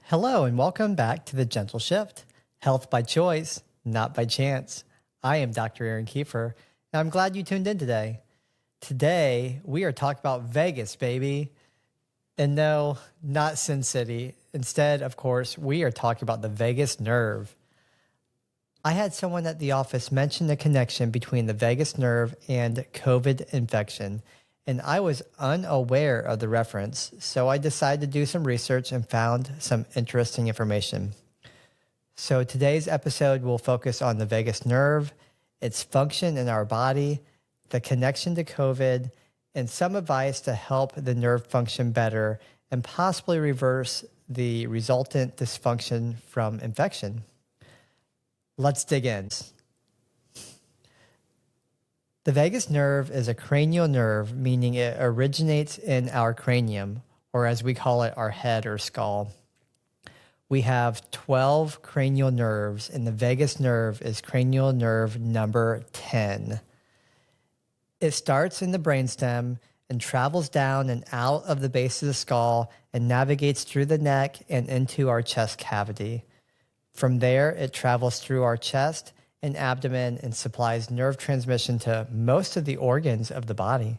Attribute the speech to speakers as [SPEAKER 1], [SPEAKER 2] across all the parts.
[SPEAKER 1] Hello, and welcome back to The Gentle Shift, Health by Choice, Not by Chance. I am Dr. Aaron Kiefer, and I'm glad you tuned in today. Today, we are talking about Vegas, baby. And no, not Sin City. Instead, of course, we are talking about the vagus nerve. I had someone at the office mention the connection between the vagus nerve and COVID infection, and I was unaware of the reference, so I decided to do some research and found some interesting information. So today's episode will focus on the vagus nerve, its function in our body, the connection to COVID, and some advice to help the nerve function better and possibly reverse the resultant dysfunction from infection. Let's dig in. The vagus nerve is a cranial nerve, meaning it originates in our cranium, or as we call it, our head or skull. We have 12 cranial nerves, and the vagus nerve is cranial nerve number 10. It starts in the brainstem and travels down and out of the base of the skull and navigates through the neck and into our chest cavity. From there, it travels through our chest and abdomen and supplies nerve transmission to most of the organs of the body.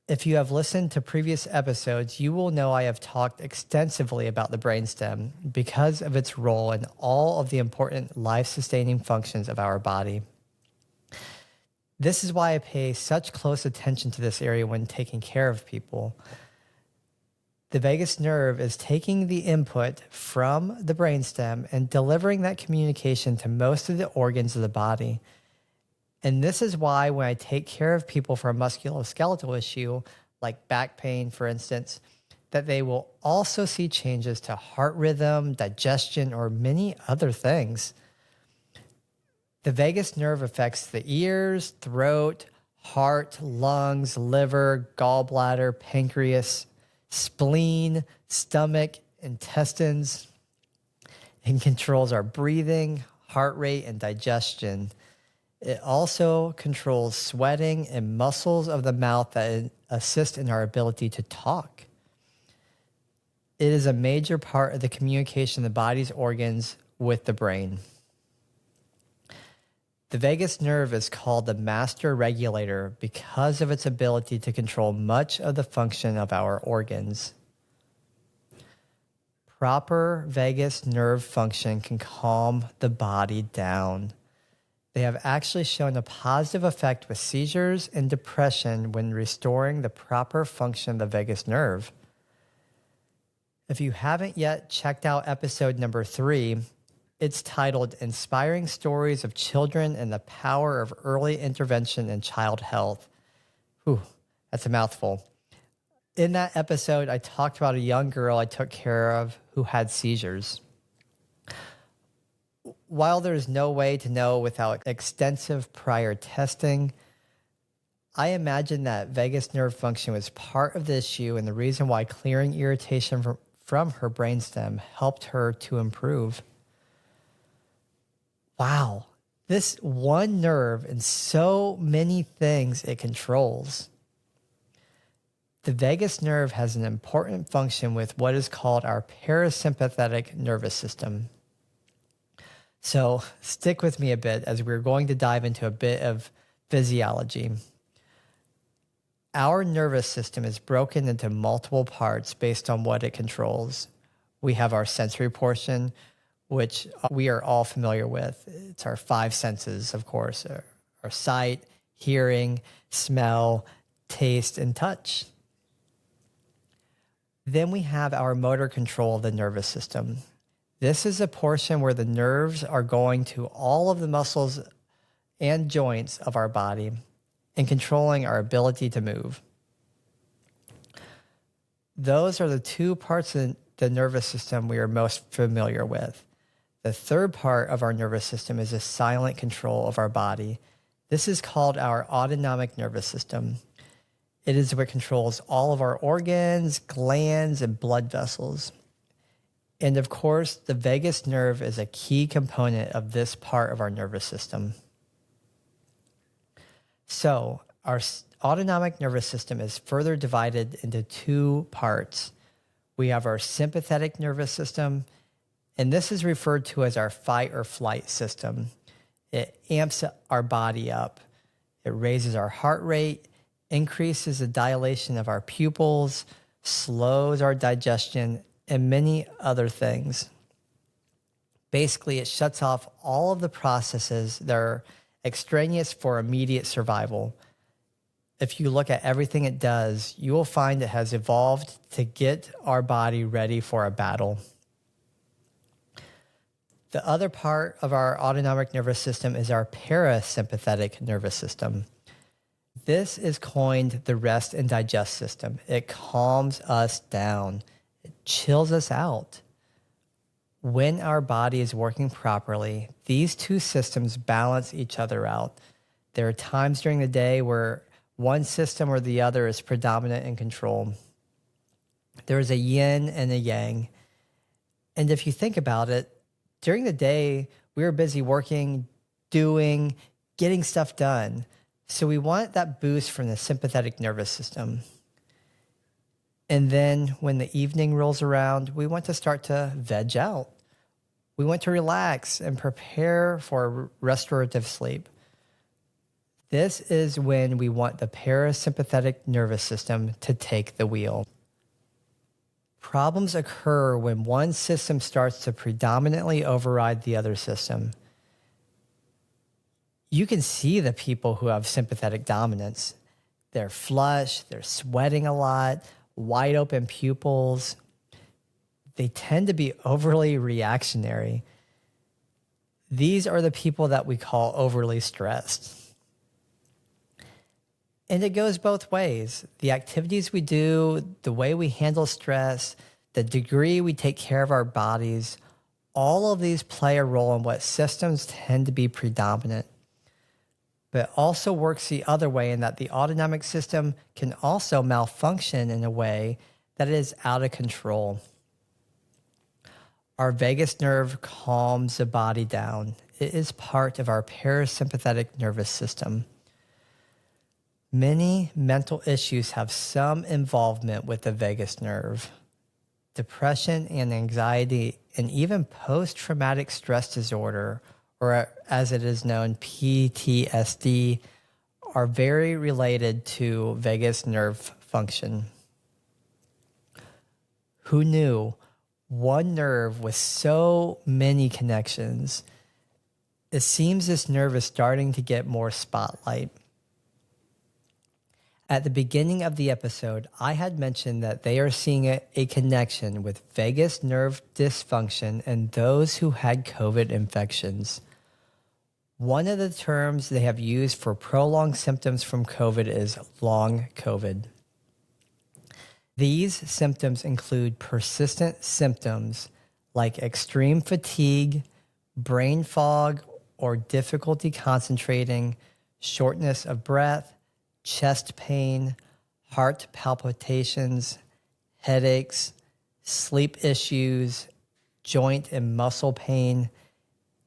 [SPEAKER 1] If you have listened to previous episodes, you will know I have talked extensively about the brainstem because of its role in all of the important life-sustaining functions of our body. This is why I pay such close attention to this area when taking care of people. The vagus nerve is taking the input from the brainstem and delivering that communication to most of the organs of the body. And this is why when I take care of people for a musculoskeletal issue, like back pain, for instance, that they will also see changes to heart rhythm, digestion, or many other things. The vagus nerve affects the ears, throat, heart, lungs, liver, gallbladder, pancreas, spleen, stomach, intestines, and controls our breathing, heart rate, and digestion. It also controls sweating and muscles of the mouth that assist in our ability to talk. It is a major part of the communication of the body's organs with the brain. The vagus nerve is called the master regulator because of its ability to control much of the function of our organs. Proper vagus nerve function can calm the body down. They have actually shown a positive effect with seizures and depression when restoring the proper function of the vagus nerve. If you haven't yet checked out episode number 3, it's titled Inspiring Stories of Children and the Power of Early Intervention in Child Health. Whew, that's a mouthful. In that episode, I talked about a young girl I took care of who had seizures. While there's no way to know without extensive prior testing, I imagine that vagus nerve function was part of the issue and the reason why clearing irritation from her brainstem helped her to improve. Wow, this one nerve and so many things it controls. The vagus nerve has an important function with what is called our parasympathetic nervous system. So stick with me a bit as we're going to dive into a bit of physiology. Our nervous system is broken into multiple parts based on what it controls. We have our sensory portion, which we are all familiar with. It's our 5 senses, of course, our sight, hearing, smell, taste, and touch. Then we have our motor control of the nervous system. This is a portion where the nerves are going to all of the muscles and joints of our body and controlling our ability to move. Those are the 2 parts of the nervous system we are most familiar with. The third part of our nervous system is a silent control of our body. This is called our autonomic nervous system. It is what controls all of our organs, glands, and blood vessels. And of course, the vagus nerve is a key component of this part of our nervous system. So, our autonomic nervous system is further divided into two parts. We have our sympathetic nervous system, and this is referred to as our fight or flight system. It amps our body up. It raises our heart rate, increases the dilation of our pupils, slows our digestion, and many other things. Basically, it shuts off all of the processes that are extraneous for immediate survival. If you look at everything it does, you will find it has evolved to get our body ready for a battle. The other part of our autonomic nervous system is our parasympathetic nervous system. This is coined the rest and digest system. It calms us down. It chills us out. When our body is working properly, these two systems balance each other out. There are times during the day where one system or the other is predominant in control. There is a yin and a yang. And if you think about it, during the day, we are busy working, doing, getting stuff done. So we want that boost from the sympathetic nervous system. And then when the evening rolls around, we want to start to veg out. We want to relax and prepare for restorative sleep. This is when we want the parasympathetic nervous system to take the wheel. Problems occur when one system starts to predominantly override the other system. You can see the people who have sympathetic dominance. They're flush, they're sweating a lot, wide open pupils. They tend to be overly reactionary. These are the people that we call overly stressed. And it goes both ways. The activities we do, the way we handle stress, the degree we take care of our bodies, all of these play a role in what systems tend to be predominant. But it also works the other way in that the autonomic system can also malfunction in a way that is out of control. Our vagus nerve calms the body down. It is part of our parasympathetic nervous system. Many mental issues have some involvement with the vagus nerve. Depression and anxiety, and even post-traumatic stress disorder, or as it is known, PTSD, are very related to vagus nerve function. Who knew? One nerve with so many connections. It seems this nerve is starting to get more spotlight. At the beginning of the episode, I had mentioned that they are seeing a connection with vagus nerve dysfunction in those who had COVID infections. One of the terms they have used for prolonged symptoms from COVID is long COVID. These symptoms include persistent symptoms like extreme fatigue, brain fog or difficulty concentrating, shortness of breath, chest pain, heart palpitations, headaches, sleep issues, joint and muscle pain,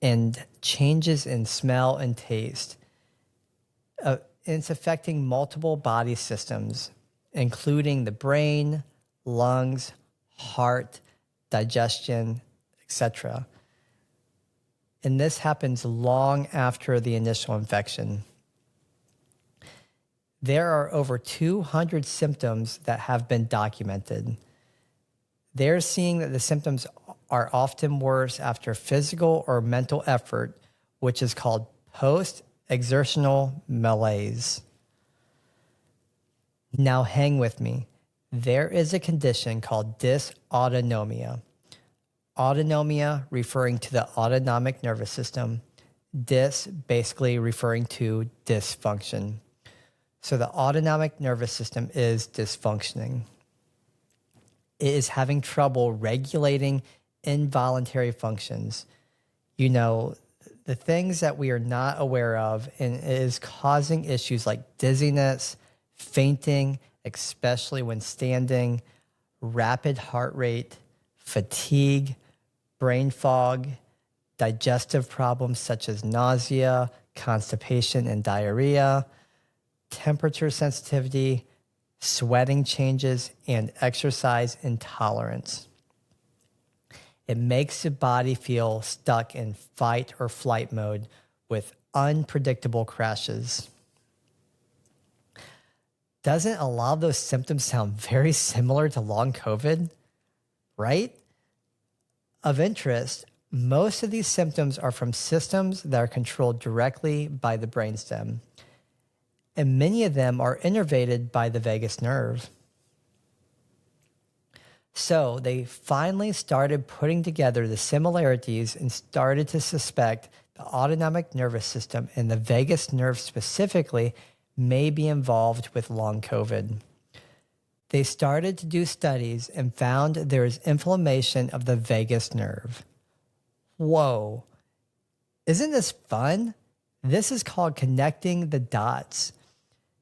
[SPEAKER 1] and changes in smell and taste. It's affecting multiple body systems, including the brain, lungs, heart, digestion, etc. And this happens long after the initial infection. There are over 200 symptoms that have been documented. They're seeing that the symptoms are often worse after physical or mental effort, which is called post-exertional malaise. Now hang with me. There is a condition called dysautonomia. Autonomia referring to the autonomic nervous system. Dys basically referring to dysfunction. So the autonomic nervous system is dysfunctioning. It is having trouble regulating involuntary functions. You know, the things that we are not aware of, and it is causing issues like dizziness, fainting, especially when standing, rapid heart rate, fatigue, brain fog, digestive problems such as nausea, constipation, and diarrhea, temperature sensitivity, sweating changes, and exercise intolerance. It makes the body feel stuck in fight or flight mode with unpredictable crashes. Doesn't a lot of those symptoms sound very similar to long COVID? Right? Of interest, most of these symptoms are from systems that are controlled directly by the brainstem, and many of them are innervated by the vagus nerve. So they finally started putting together the similarities and started to suspect the autonomic nervous system and the vagus nerve specifically may be involved with long COVID. They started to do studies and found there is inflammation of the vagus nerve. Whoa. Isn't this fun? This is called connecting the dots.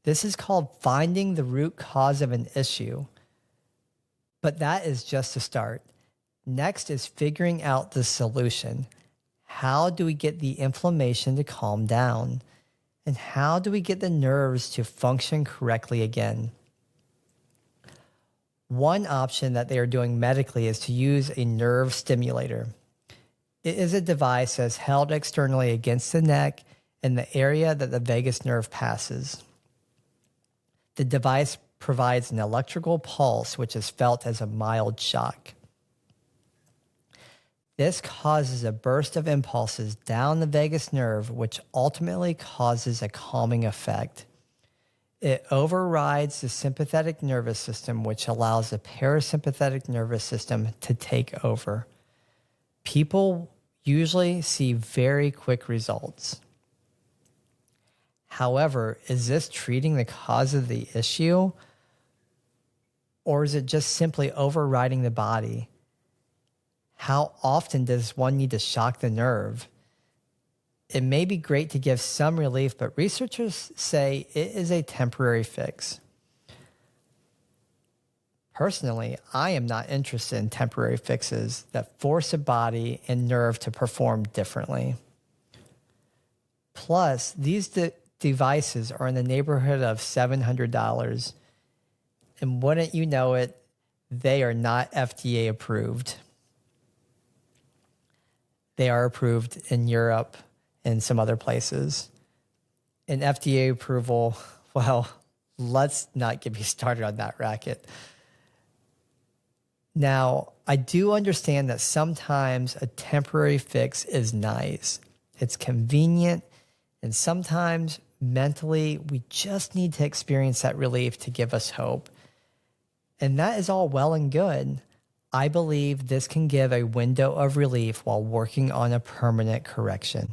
[SPEAKER 1] This is called finding the root cause of an issue. But that is just a start. Next is figuring out the solution. How do we get the inflammation to calm down? And how do we get the nerves to function correctly again? One option that they are doing medically is to use a nerve stimulator. It is a device that is held externally against the neck in the area that the vagus nerve passes. The device provides an electrical pulse which is felt as a mild shock. This causes a burst of impulses down the vagus nerve, which ultimately causes a calming effect. It overrides the sympathetic nervous system, which allows the parasympathetic nervous system to take over. People usually see very quick results. However, is this treating the cause of the issue? Or is it just simply overriding the body? How often does one need to shock the nerve? It may be great to give some relief, but researchers say it is a temporary fix. Personally, I am not interested in temporary fixes that force a body and nerve to perform differently. Plus, these devices are in the neighborhood of $700. And wouldn't you know it, they are not FDA approved. They are approved in Europe and some other places. And FDA approval, well, let's not get me started on that racket. Now, I do understand that sometimes a temporary fix is nice. It's convenient, and sometimes mentally we just need to experience that relief to give us hope. And that is all well and good. I believe this can give a window of relief while working on a permanent correction.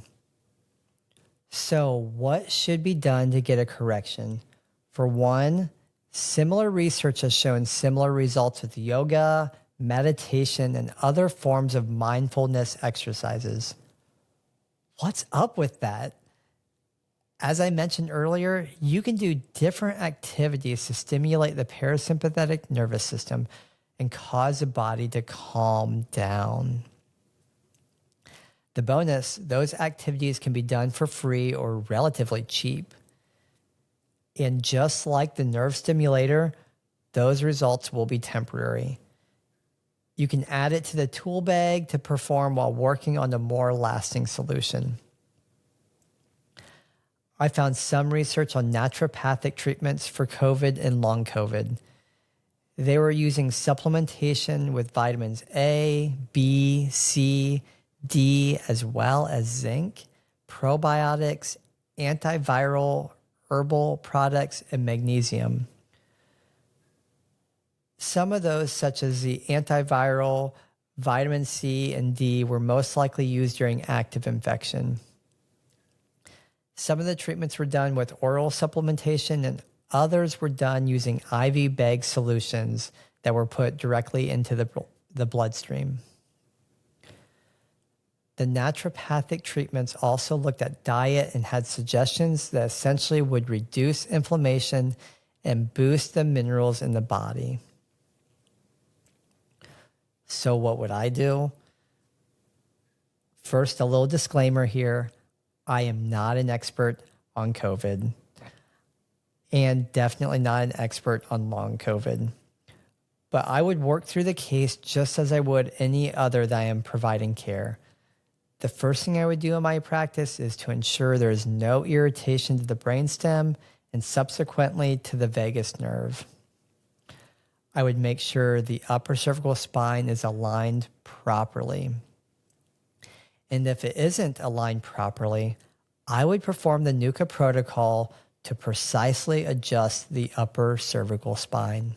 [SPEAKER 1] So, what should be done to get a correction? For one, similar research has shown similar results with yoga, meditation, and other forms of mindfulness exercises. What's up with that? As I mentioned earlier, you can do different activities to stimulate the parasympathetic nervous system and cause the body to calm down. The bonus, those activities can be done for free or relatively cheap. And just like the nerve stimulator, those results will be temporary. You can add it to the tool bag to perform while working on a more lasting solution. I found some research on naturopathic treatments for COVID and long COVID. They were using supplementation with vitamins A, B, C, D, as well as zinc, probiotics, antiviral, herbal products, and magnesium. Some of those, such as the antiviral, vitamin C, and D, were most likely used during active infection. Some of the treatments were done with oral supplementation, and others were done using IV bag solutions that were put directly into the bloodstream. The naturopathic treatments also looked at diet and had suggestions that essentially would reduce inflammation and boost the minerals in the body. So what would I do? First, a little disclaimer here. I am not an expert on COVID and definitely not an expert on long COVID. But I would work through the case just as I would any other that I am providing care. The first thing I would do in my practice is to ensure there is no irritation to the brainstem and subsequently to the vagus nerve. I would make sure the upper cervical spine is aligned properly. And if it isn't aligned properly, I would perform the NUCCA protocol to precisely adjust the upper cervical spine.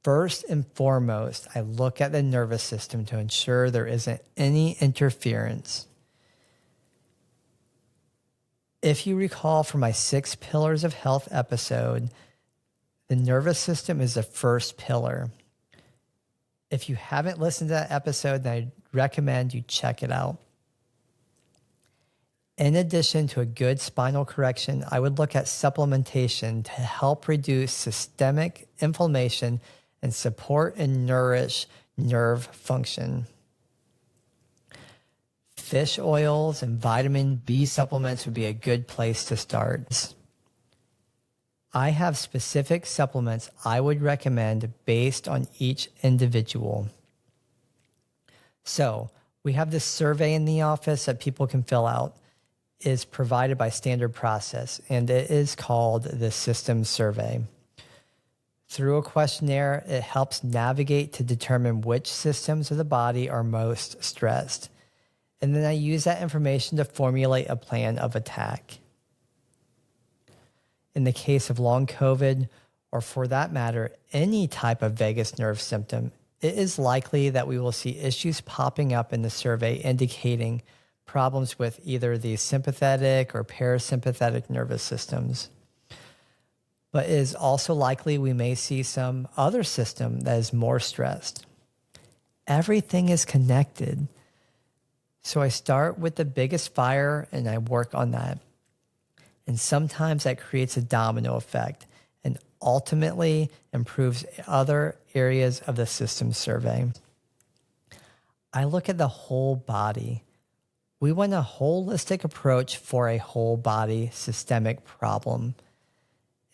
[SPEAKER 1] First and foremost, I look at the nervous system to ensure there isn't any interference. If you recall from my 6 Pillars of Health episode, the nervous system is the first pillar. If you haven't listened to that episode, then I recommend you check it out. In addition to a good spinal correction, I would look at supplementation to help reduce systemic inflammation and support and nourish nerve function. Fish oils and vitamin B supplements would be a good place to start. I have specific supplements I would recommend based on each individual. So we have this survey in the office that people can fill out. It is provided by Standard Process, and it is called the Systems Survey. Through a questionnaire, it helps navigate to determine which systems of the body are most stressed. And then I use that information to formulate a plan of attack. In the case of long COVID, or for that matter, any type of vagus nerve symptom, it is likely that we will see issues popping up in the survey indicating problems with either the sympathetic or parasympathetic nervous systems. But it is also likely we may see some other system that is more stressed. Everything is connected. So I start with the biggest fire and I work on that. And sometimes that creates a domino effect and ultimately improves other areas of the system survey. I look at the whole body. We want a holistic approach for a whole body systemic problem.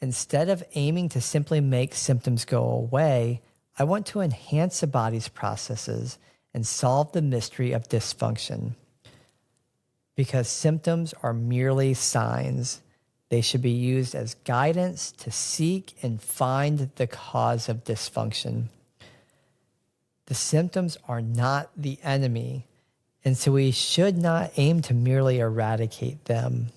[SPEAKER 1] Instead of aiming to simply make symptoms go away, I want to enhance the body's processes and solve the mystery of dysfunction. Because symptoms are merely signs. They should be used as guidance to seek and find the cause of dysfunction. The symptoms are not the enemy, and so we should not aim to merely eradicate them.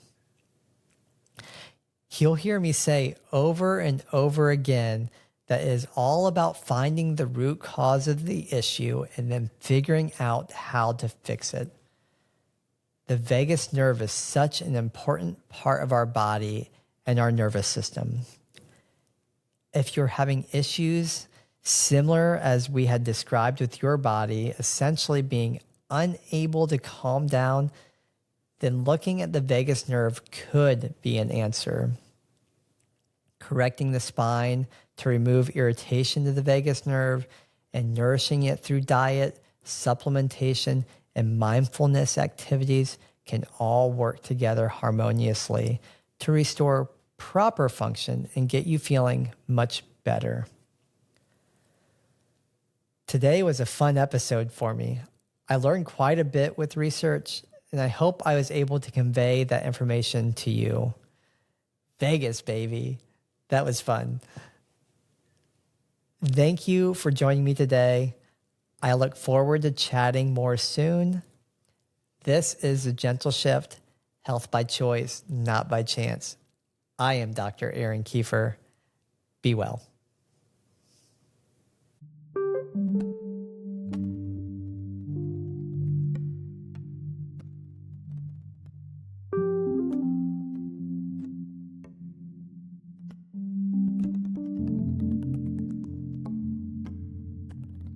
[SPEAKER 1] You'll hear me say over and over again that it is all about finding the root cause of the issue and then figuring out how to fix it. The vagus nerve is such an important part of our body and our nervous system. If you're having issues similar as we had described with your body, essentially being unable to calm down, then looking at the vagus nerve could be an answer. Correcting the spine to remove irritation to the vagus nerve and nourishing it through diet, supplementation, and mindfulness activities can all work together harmoniously to restore proper function and get you feeling much better. Today was a fun episode for me. I learned quite a bit with research, and I hope I was able to convey that information to you. Vegas, baby. That was fun. Thank you for joining me today. I look forward to chatting more soon. This is The Gentle Shift, Health by Choice, Not by Chance. I am Dr. Aaron Kiefer. Be well.